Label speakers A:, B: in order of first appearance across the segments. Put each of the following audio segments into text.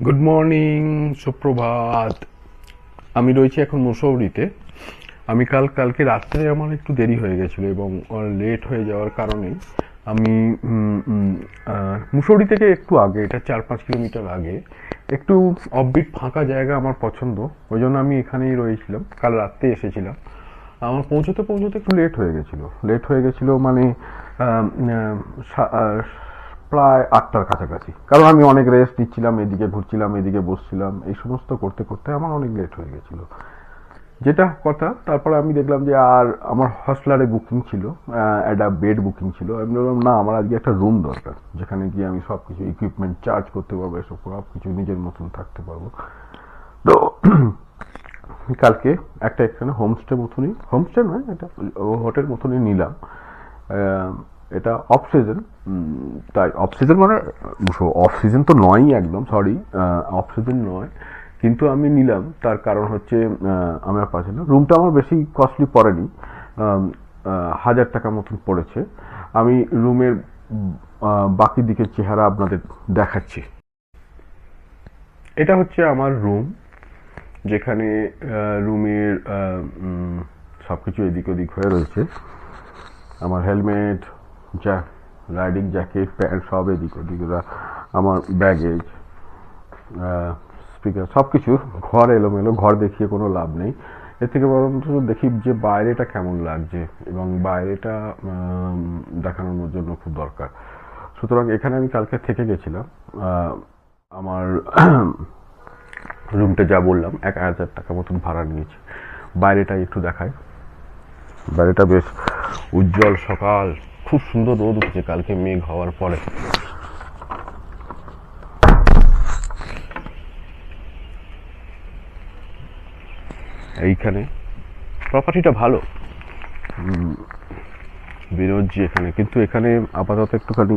A: Good morning, সুপ্রভাত। আমি রয়েছি এখন মুসৌরিতে। আমি কালকে রাত্রে আমার একটু দেরি হয়ে গেছিলো এবং লেট হয়ে যাওয়ার কারণে আমি মুসৌরি থেকে একটু আগে, এটা 4-5 কিলোমিটার আগে, একটু অফবিট ফাঁকা জায়গা আমার পছন্দ, ওই জন্য আমি এখানেই রয়েছিলাম। কাল রাত্রে এসেছিলাম। আমার পৌঁছতে একটু লেট হয়ে গেছিলো মানে প্রায় 8টার কাছাকাছি, কারণ আমি অনেক রেস্ট নিচ্ছিলাম, এদিকে ঘুরছিলাম, এদিকে বসছিলাম, এই সমস্ত করতে করতে আমার অনেক লেট হয়ে গেছিলো। যেটা কথা, তারপরে আমি দেখলাম যে আর আমার হস্টেলারে বুকিং ছিল, একটা বেড বুকিং ছিল। আমি বললাম না, আমার আজকে একটা রুম দরকার, যেখানে গিয়ে আমি সব কিছু ইকুইপমেন্ট চার্জ করতে পারবো, এসব সব কিছু নিজের মতন থাকতে পারবো। তো কালকে এখানে হোমস্টে নয়, এটা হোটেল মতনই নিলাম। এটা অফ সিজন, তাই অফ সিজন মানে অফ সিজন তো নয়ই, একদম সরি, অফ সিজন নয়, কিন্তু আমি নিলাম তার কারণ হচ্ছে আমার পাশে না, রুমটা আমার বেশি কস্টলি পড়েনি, 1000 টাকা মতন পড়েছে। আমি রুমের বাকি দিকের চেহারা আপনাদের দেখাচ্ছি। এটা হচ্ছে আমার রুম, যেখানে রুমের সবকিছু এদিক ওদিক হয়ে রয়েছে। আমার হেলমেট, রাইডিং জ্যাকেট, প্যান্ট সব এদিক ওদিক, আমার ব্যাগেজ, স্পিকার, সব কিছু ঘর এলোমেলো। ঘর দেখিয়ে কোনো লাভ নেই, এর থেকে বরঞ্চ দেখি যে বাইরেটা কেমন লাগছে, এবং বাইরেটা দেখানোর জন্য খুব দরকার। সুতরাং এখানে আমি কালকে থেকে গেছিলাম। আমার রুমটা যা বললাম 1000 টাকা মতন ভাড়া নিয়েছি। বাইরেটা একটু দেখায়। বাইরেটা বেশ উজ্জ্বল সকাল, খুব সুন্দর রোদ উঠেছে কালকে মেঘ হওয়ার পরে। এইখানে প্রপার্টিটা ভালো, বিনোদজি এখানে, কিন্তু এখানে আপাতত একটুখানি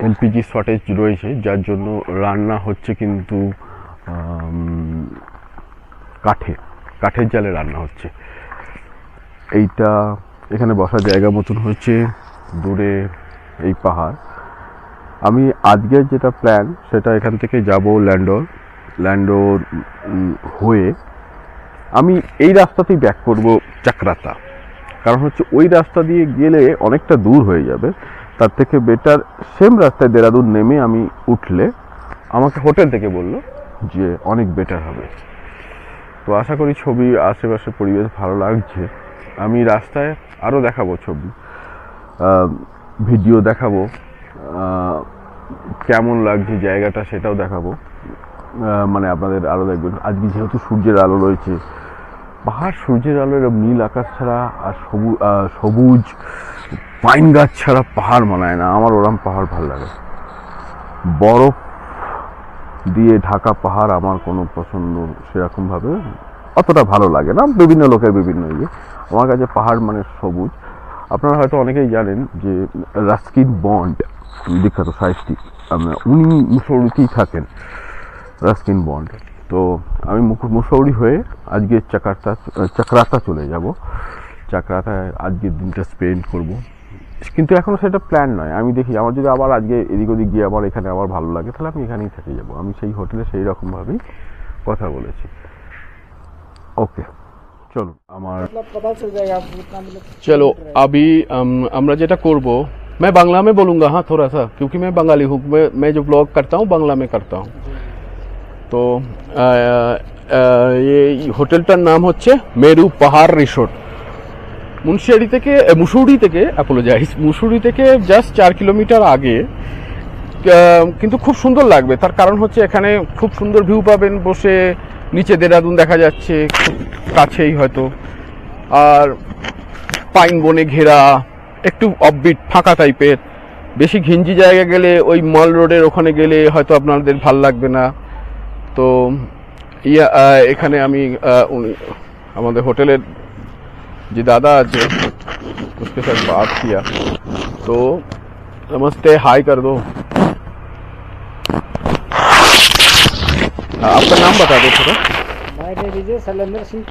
A: এলপিজি শর্টেজ রয়েছে, যার জন্য রান্না হচ্ছে কিন্তু কাঠের জালে রান্না হচ্ছে। এইটা এখানে বসার জায়গা মতন হচ্ছে, দূরে এই পাহাড়। আমি আজকের যেটা প্ল্যান, সেটা এখান থেকে যাব ল্যান্ডোর হয়ে আমি এই রাস্তাতেই ব্যাক করব চাকরাতা। কারণ হচ্ছে ওই রাস্তা দিয়ে গেলে অনেকটা দূর হয়ে যাবে, তার থেকে বেটার সেম রাস্তায় দেরাদুন নেমে আমি উঠলে, আমাকে হোটেল থেকে বললো যে অনেক বেটার হবে। তো আশা করি ছবি, আশেপাশে পরিবেশ ভালো লাগছে। আমি রাস্তায় আরও দেখাবো ছবি, ভিডিও দেখাবো, কেমন লাগছে জায়গাটা সেটাও দেখাবো। মানে আপনাদের আরও দেখবেন। আজকে যেহেতু সূর্যের আলো রয়েছে, পাহাড়, সূর্যের আলো, এরকম নীল আকাশ ছাড়া আর সবুজ পাইন গাছ ছাড়া পাহাড় মানায় না। আমার ওরম পাহাড় ভালো লাগে। বরফ দিয়ে ঢাকা পাহাড় আমার কোনো পছন্দ সেরকমভাবে অতটা ভালো লাগে না, বিভিন্ন লোকের বিভিন্ন ইয়ে। আমার কাছে পাহাড় মানে সবুজ। আপনারা হয়তো অনেকেই জানেন যে রাস্কিন বন্ড, বিখ্যাত সাহিত্যিক, উনি মুসৌরিতেই থাকেন, রাস্কিন বন্ড। তো আমি মুসৌরি হয়ে আজকে চাকরাতা চলে যাব। চাকরাতায় আজকের দিনটা স্পেন্ড করব, কিন্তু এখনও সেটা প্ল্যান নয়। আমি দেখি, আমার যদি আবার আজকে এদিক ওদিক গিয়ে আমার এখানে আবার ভালো লাগে, তাহলে আমি এখানেই থেকে যাব। আমি সেই হোটেলে সেই রকমভাবেই কথা বলেছি। ওকে, চলো আমার चलो अभी আমরা যেটা করব, मैं बांग्ला में बोलूँगा, हाँ थोड़ा सा, क्योंकि मैं बंगाली हूँ। मैं जो ब्लॉग करता हूँ बांग्ला में करता हूँ। तो ये হোটেলটার নাম হচ্ছে মেরু পাহাড় রিসোর্ট। মুসৌরি থেকে জাস্ট 4 কিলোমিটার আগে, কিন্তু খুব সুন্দর লাগবে। তার কারণ হচ্ছে এখানে খুব সুন্দর ভিউ পাবেন, বসে নিচে দেরাদুন দেখা যাচ্ছে খুব কাছেই হয়তো, আর পাইন বনে ঘেরা, একটু অফবিট ফাঁকা টাইপের। বেশি ঘিঞ্জি জায়গা গেলে, ওই মল রোডের ওখানে গেলে হয়তো আপনাদের ভাল লাগবে না। তো এখানে আমি আমাদের হোটেলের যে দাদা আছে, उसके साथ बात किया, तो नमस्ते, हाय कर दो। आपका नाम बता दो थोड़ा।
B: शैलेंद्र सिंह।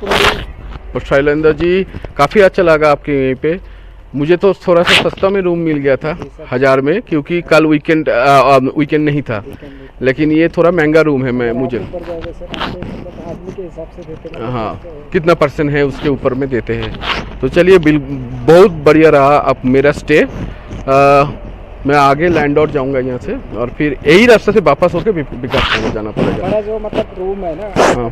A: और शैलेंद्र जी, काफ़ी अच्छा लगा आपके यहीं पे। मुझे तो थोड़ा सा सस्ता में रूम मिल गया था 1000 में, क्योंकि कल वीकेंड नहीं था, लेकिन ये थोड़ा महंगा रूम है। मैं मुझे
B: ऊपर जाओगे सर आपको मतलब आदमी के हिसाब से देते हैं।
A: हाँ, कितना % है उसके ऊपर में देते हैं। तो चलिए, बहुत बढ़िया रहा अब मेरा स्टे। मैं आगे लैंडोर जाऊंगा यहाँ से, और फिर यही रास्ते से वापस होकर विकासनगर जाना पड़ेगा।
B: बड़ा जो मतलब रूम है ना,
A: हाँ।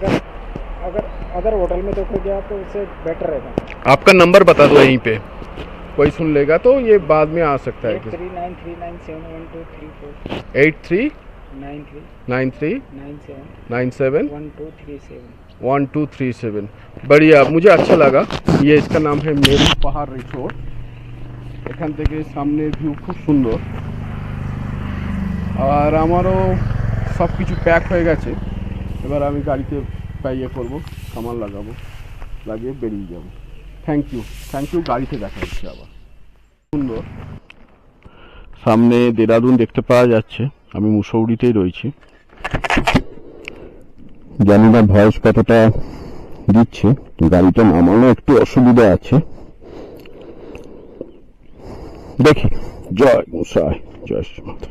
B: अगर होटल में देखोगे आप तो उससे बेटर रहेगा।
A: आपका नंबर बता दो, यहीं पे कोई सुन लेगा तो ये बाद में आ सकता है।
B: 8393971234
A: 839397
B: 1237
A: 1237। बढ़िया, मुझे अच्छा लगा। ये इसका नाम है मेरू पाहाड़ रिसोर्ट। এখান থেকে সামনের ভিউ খুব সুন্দর। আর আমারও সব কিছু প্যাক হয়ে গেছে। এবার আমি গাড়িতে ইয়ে করবো, সামান লাগাবো, লাগিয়ে বেরিয়ে যাব। Thank you. গাড়িতে দেখা হচ্ছে আবার। সুন্দর, সামনে দেরাদুন দেখতে পাওয়া যাচ্ছে। আমি মুসৌরিতেই রয়েছি। জানি না ভয়েস কতটা দিচ্ছে, গাড়িটা নামানো একটু অসুবিধা আছে। দেখি। জয় গোসাই, জয় শ্রী মাতা।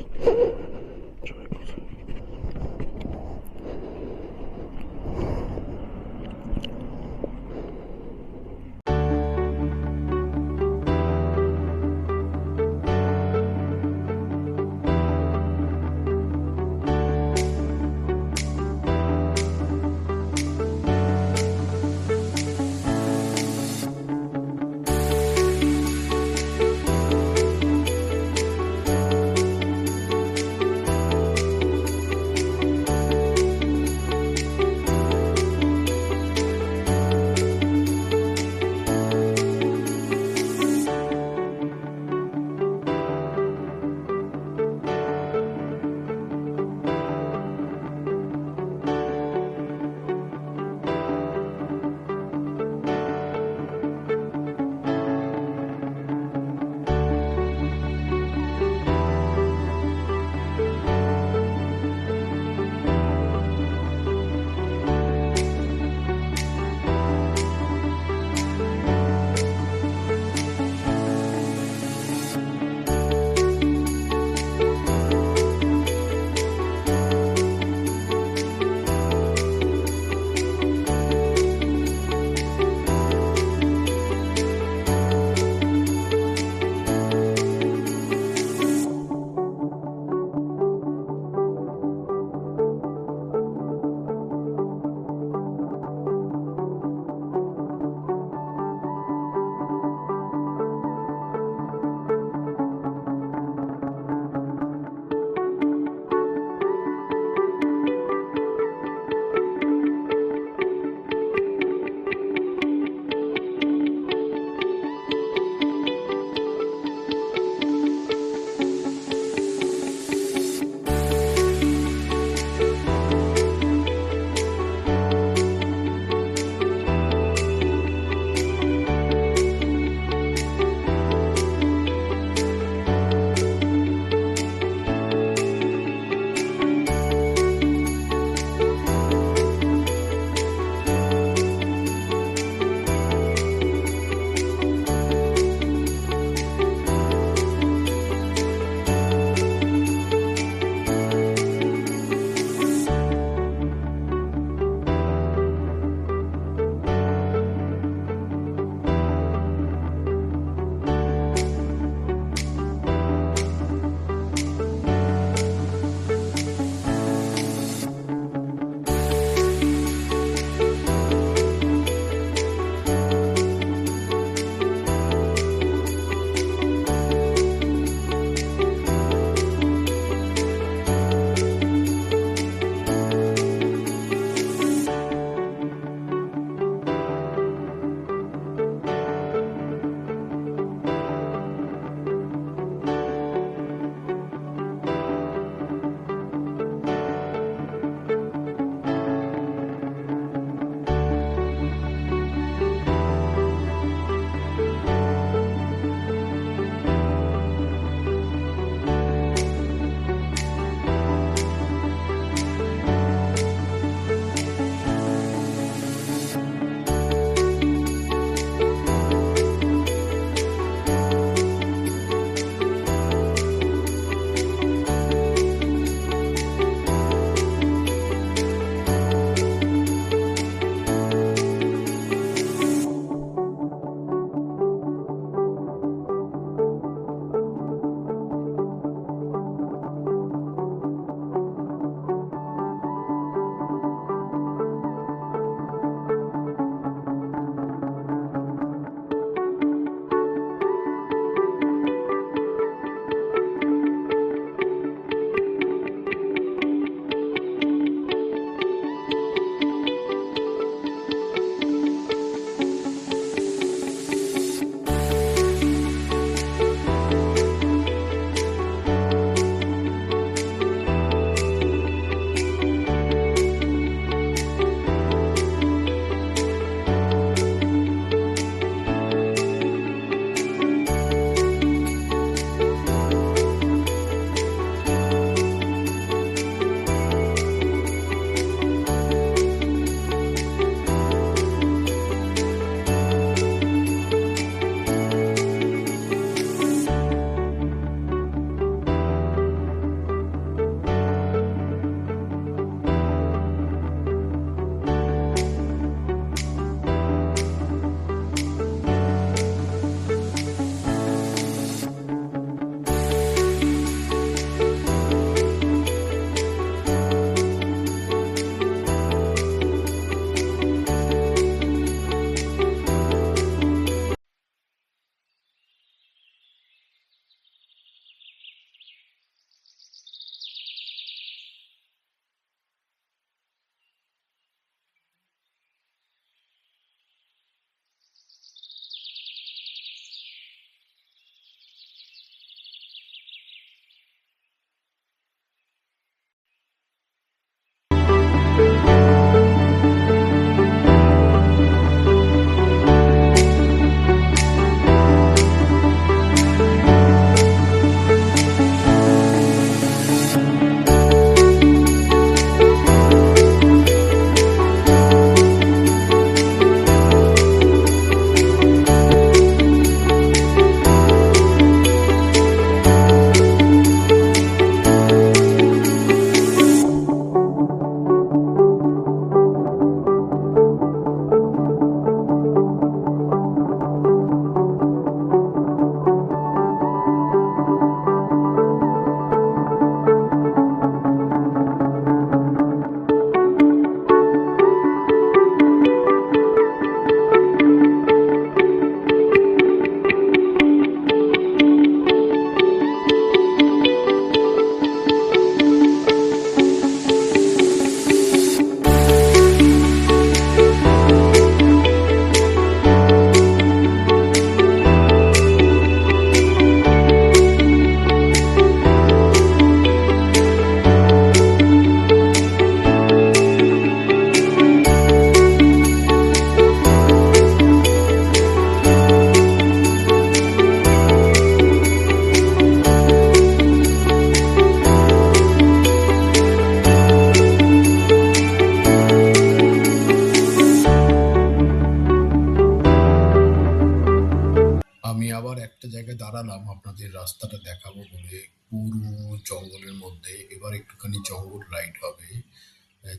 C: রাইড হবে,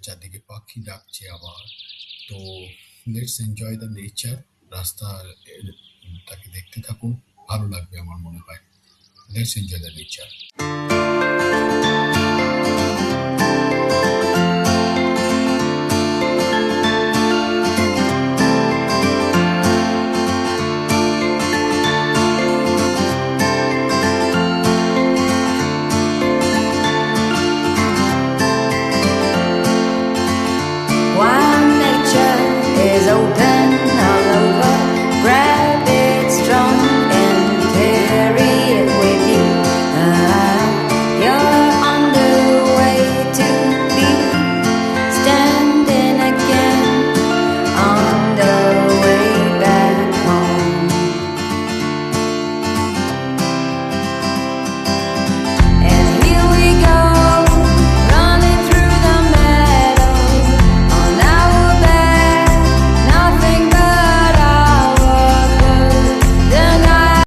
C: চারদিকে পাখি ডাকছে আবার। তো লেটস এনজয় দ্য নেচার। রাস্তা তাকে দেখতে থাকুন, ভালো লাগবে আমার মনে হয়। Let's enjoy the nature.
D: While nature is open all over, grab it strong and carry it with you. You're on the way to be standing again, on the way back home. And here we go, running through the meadows on our back, nothing but our good. The night.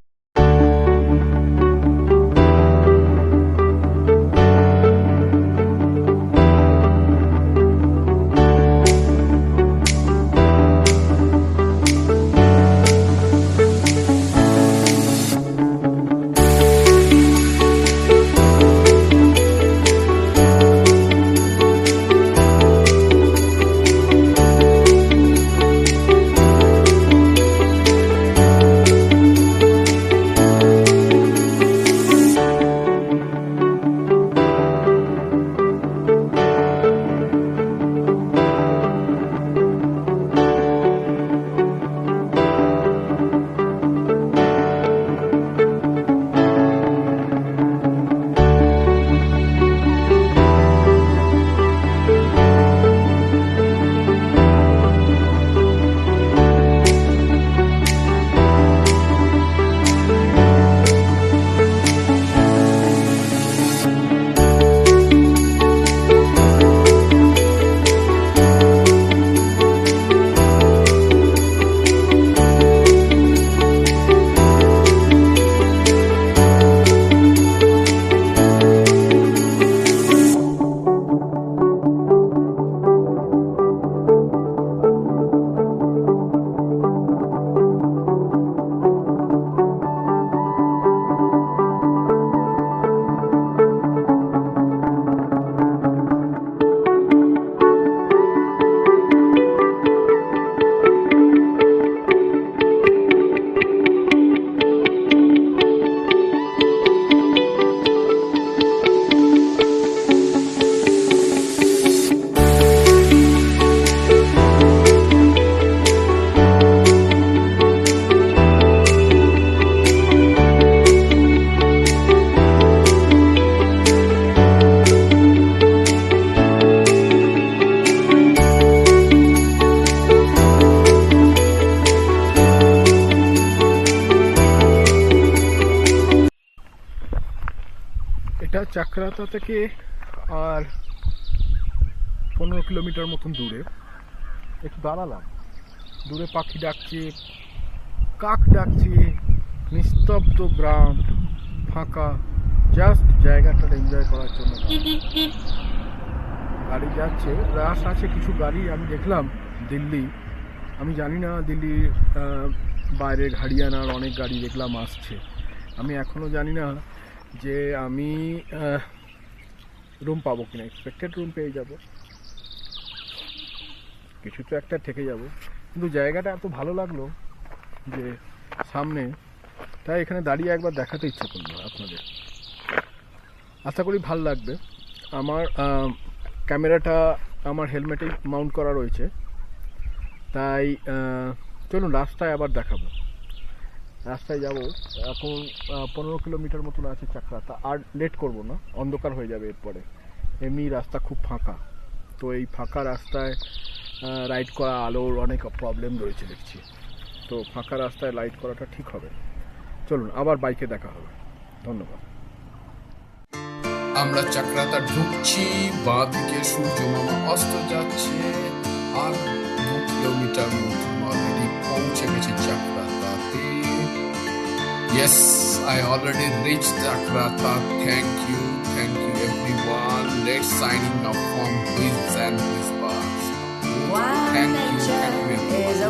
A: এটা চাকরাতা থেকে আর 15 kilometre মতন দূরে। একটু দাঁড়ালাম, দূরে পাখি ডাকছে, কাক ডাকছে, নিস্তব্ধ গ্রাম, ফাঁকা, জাস্ট জায়গাটা এনজয় করার জন্য। গাড়ি যাচ্ছে, রাশ আছে কিছু গাড়ি আমি দেখলাম। দিল্লি, আমি জানি না দিল্লির বাইরের হরিয়ানার অনেক গাড়ি দেখলাম আসছে। আমি এখনও জানি না যে আমি রুম পাবো কিনা। এক্সপেক্টেড রুম পেয়ে যাব, কিছু তো একটা থেকে যাব, কিন্তু জায়গাটা এত ভালো লাগলো যে সামনে, তাই এখানে দাঁড়িয়ে একবার দেখাতে ইচ্ছা করলো আপনাদের। আশা করি ভাল লাগবে। আমার ক্যামেরাটা আমার হেলমেটেই মাউন্ট করা রয়েছে, তাই চলুন রাস্তায় আবার দেখাবো। রাস্তায় যাব, এখন 15 কিলোমিটার মতন আছে চাকরাতা। আর লেট করব না, অন্ধকার হয়ে যাবে এরপরে। এমনি রাস্তা খুব ফাঁকা, তো এই ফাঁকা রাস্তায় রাইড করা, আলোর অনেক প্রবলেম রয়েছে দেখছি, তো ফাঁকা রাস্তায় রাইড করাটা ঠিক হবে। চলুন আবার বাইকে দেখা হবে। ধন্যবাদ।
C: আমরা চাকরাতা ঢুকছি, বাঁ দিকে সূর্য মামা অস্ত যাচ্ছে, আর 2 কিলোমিটার মতন অলরেডি পৌঁছে গেছে চাকরাতাতে। Yes, I already reached Chakrata. Thank you everyone. let's signing off from Wiz and Whispers.
D: While
C: Thank you
D: nature
C: everyone.
D: is